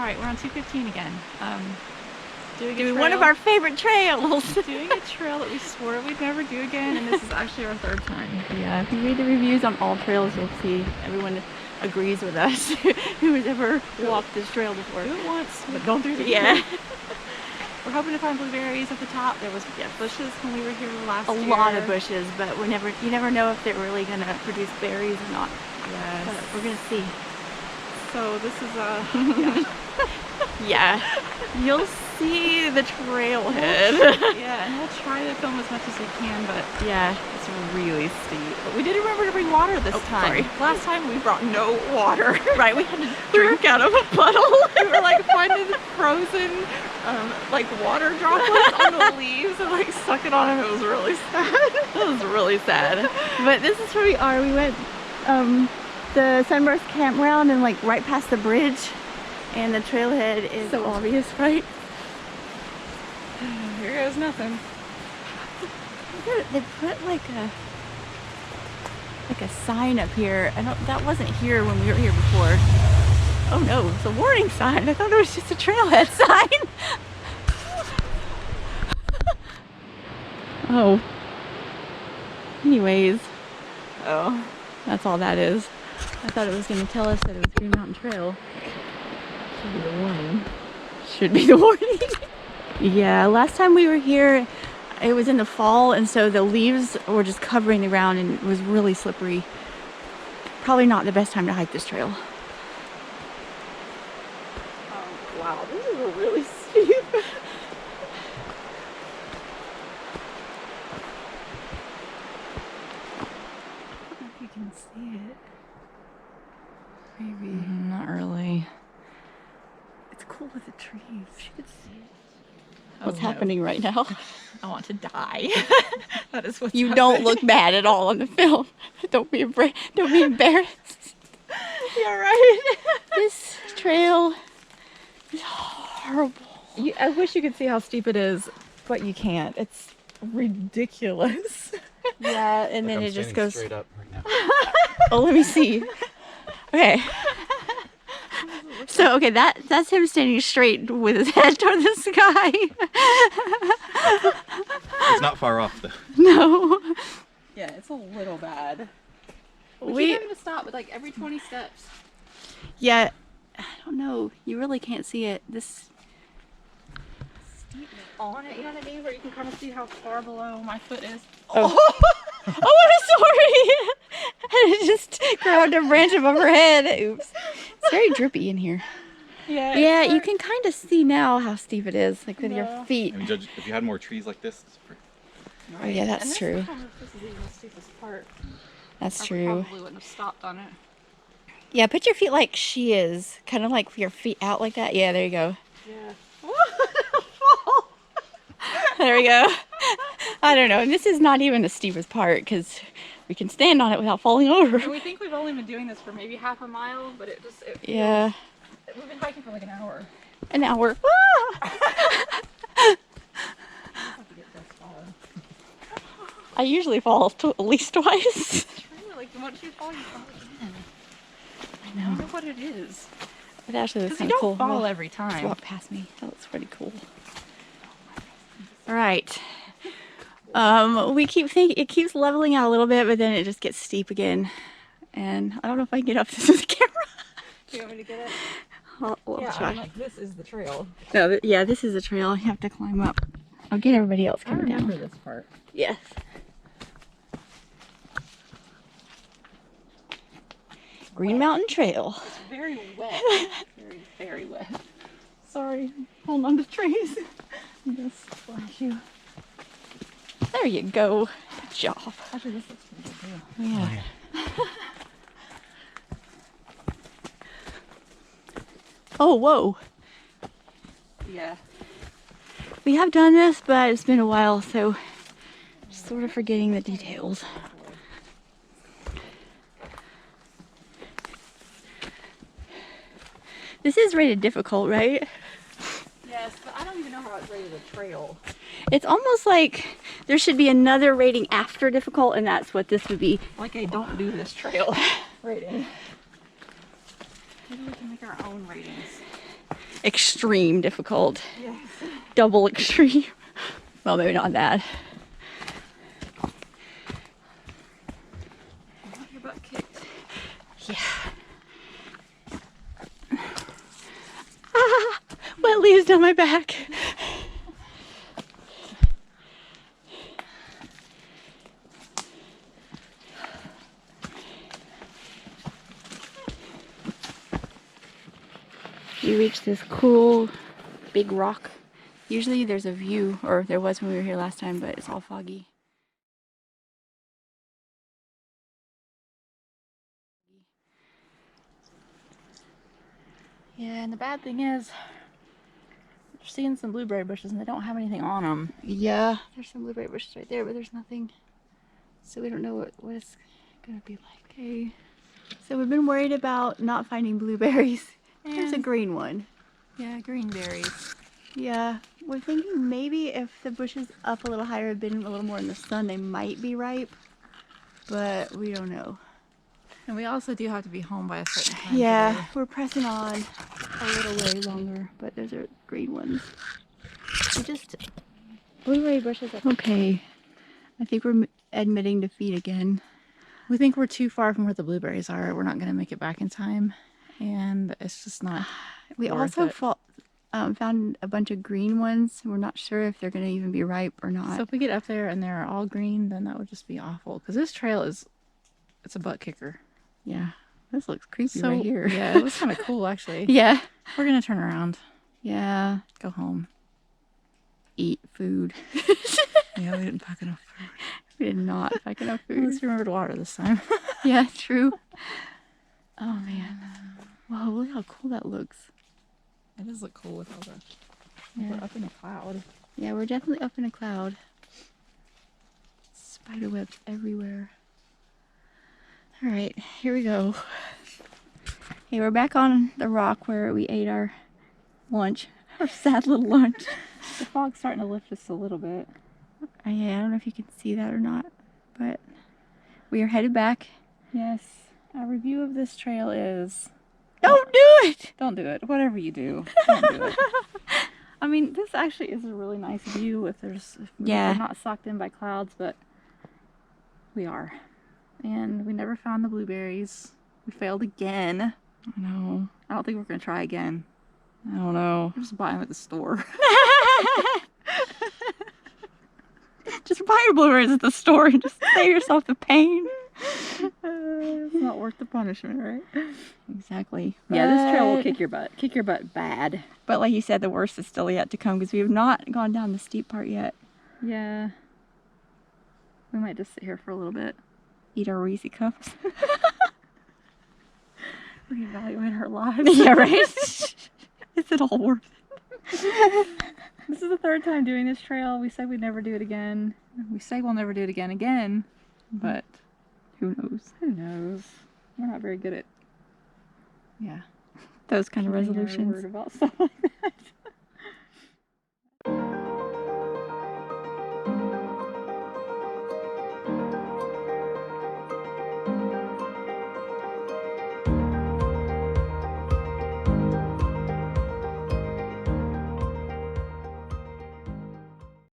Alright, we're on 215 again. Doing one of our favorite trails. Doing a trail that we swore we'd never do again, and this is actually our third time. Yeah, if you read the reviews on all trails, you'll see everyone agrees with us who has ever walked this trail before. Do it once, but don't do it again. Yeah. We're hoping to find blueberries at the top. There was bushes when we were here last year. A lot of bushes, but you never know if they're really gonna produce berries or not. Yes. But we're gonna see. So this is yeah. You'll see the trailhead. Yeah, and we'll try to film as much as we can, but yeah, it's really steep. But we did remember to bring water this time. Sorry. Last time we brought no water. Right, we had to drink out of a puddle. We were like finding frozen like water droplets on the leaves and like sucking on them. It was really sad. It was really sad. But this is where we are. We went the Sunburst campground and like right past the bridge, and the trailhead is so obvious, right? Here goes nothing. They put like a sign up here. That wasn't here when we were here before. Oh no, it's a warning sign. I thought it was just a trailhead sign. Oh. Anyways. Oh. That's all that is. I thought it was going to tell us that it was Green Mountain Trail. Should be the warning. Should be the warning. Yeah, last time we were here, it was in the fall, and so the leaves were just covering the ground and it was really slippery. Probably not the best time to hike this trail. Oh, wow, this is a really steep. I don't know if you can see it. Maybe. Not really. It's cool with the trees. You could see it. What's happening right now? I want to die. That is what's You happening. don't look bad at all on the film. Don't be embarrassed. You're right. This trail is horrible. I wish you could see how steep it is, but you can't. It's ridiculous. Yeah, and then it just goes straight up right now. Oh, let me see. Okay. So, okay, that's him standing straight with his head toward the sky. It's not far off though. No. Yeah, it's a little bad. We keep having to stop with like every 20 steps. Yeah, I don't know. You really can't see it. This Steep on it, you know what I mean? Where you can kind of see how far below my foot is. Oh, oh, I'm sorry. I just grabbed a branch above her head. Oops. It's very drippy in here. Yeah, you can kind of see now how steep it is, like with your feet. I mean, Judge, if you had more trees like this, it's pretty... Oh yeah, that's true. This is even the steepest part. That's I true. probably wouldn't have stopped on it. Yeah, put your feet like she is. Kind of like your feet out like that. Yeah, there you go. Yeah. There we go. I don't know. And this is not even the steepest part because we can stand on it without falling over. And we think we've only been doing this for maybe half a mile, but it Yeah. We've been hiking for like an hour. An hour. I usually fall at least twice. True, like once you fall, you fall again. I I know. don't know what it is. It actually looks Because you kind of don't cool. fall Well, every just time. walk past me. That looks pretty cool. All right. We keep thinking it keeps leveling out a little bit, but then it just gets steep again. And I don't know if I can get up this with the camera. Do you want me to get it? We'll Yeah, try. I'm like, this is the trail. No, yeah, this is a trail. You have to climb up. I'll get everybody else I coming remember down. this part. Yes. Green Mountain Trail. It's very wet. Very, very wet. Sorry, hold on to trees. I'm gonna splash you. There you go. Good job. Actually, this looks pretty good too. Yeah. Oh, whoa. Yeah. We have done this, but it's been a while, so just sort of forgetting the details. This is rated difficult, right? Yes, but I don't even know how it's rated a trail. It's almost like there should be another rating after difficult, and that's what this would be. Like a don't do this trail rating. Maybe we can make our own ratings. extreme difficult. Yes. Double extreme. Well, maybe not that. Your butt kicked. Yeah. Ah, wet leaves down my back. You reach this cool big rock. Usually there's a view, or there was when we were here last time, but it's all foggy. Yeah, and the bad thing is, we're seeing some blueberry bushes and they don't have anything on them. Yeah, there's some blueberry bushes right there, but there's nothing. So we don't know what it's gonna be like. Okay, so we've been worried about not finding blueberries. There's a green one. Yeah, green berries. Yeah, we're thinking maybe if the bushes up a little higher had been a little more in the sun, they might be ripe, but we don't know. And we also do have to be home by a certain time. Yeah, today. we're pressing on a little way longer, but those are green ones. We just blueberry bushes. Okay, I think we're admitting defeat again. We think we're too far from where the blueberries are. We're not going to make it back in time, and it's just not. We also found a bunch of green ones. We're not sure if they're going to even be ripe or not. So if we get up there and they're all green, then that would just be awful. Because this trail it's a butt kicker. Yeah, this looks creepy right here. Yeah, it looks kind of cool actually. Yeah. We're gonna turn around. Yeah. Go home. Eat food. Yeah, we didn't pack enough food. We did not pack enough food. Let's remember water this time. Yeah, true. Oh man. Whoa, look how cool that looks. It does look cool with all the. Yeah. We're up in a cloud. Yeah, we're definitely up in a cloud. Spider webs everywhere. All right, here we go. Hey, we're back on the rock where we ate our lunch, our sad little lunch. The fog's starting to lift just a little bit. Yeah, I don't know if you can see that or not, but we are headed back. Yes. Our review of this trail is. Don't do it! Don't do it. Whatever you do, don't do it. I mean, this actually is a really nice view if we're not sucked in by clouds, but we are. And we never found the blueberries. We failed again. I know. I don't think we're going to try again. I don't know. We'll just buy them at the store. Just buy your blueberries at the store and just save yourself the pain. It's not worth the punishment, right? Exactly. Yeah, this trail will kick your butt. Kick your butt bad. But like you said, the worst is still yet to come because we have not gone down the steep part yet. Yeah. We might just sit here for a little bit. Eat our Reese cups. Reevaluate our lives. Yeah, right? Is it all worth it? This is the third time doing this trail. We said we'd never do it again. We say we'll never do it again, but who knows? Who knows? We're not very good at those kind of keeping our resolutions. word about stuff like that.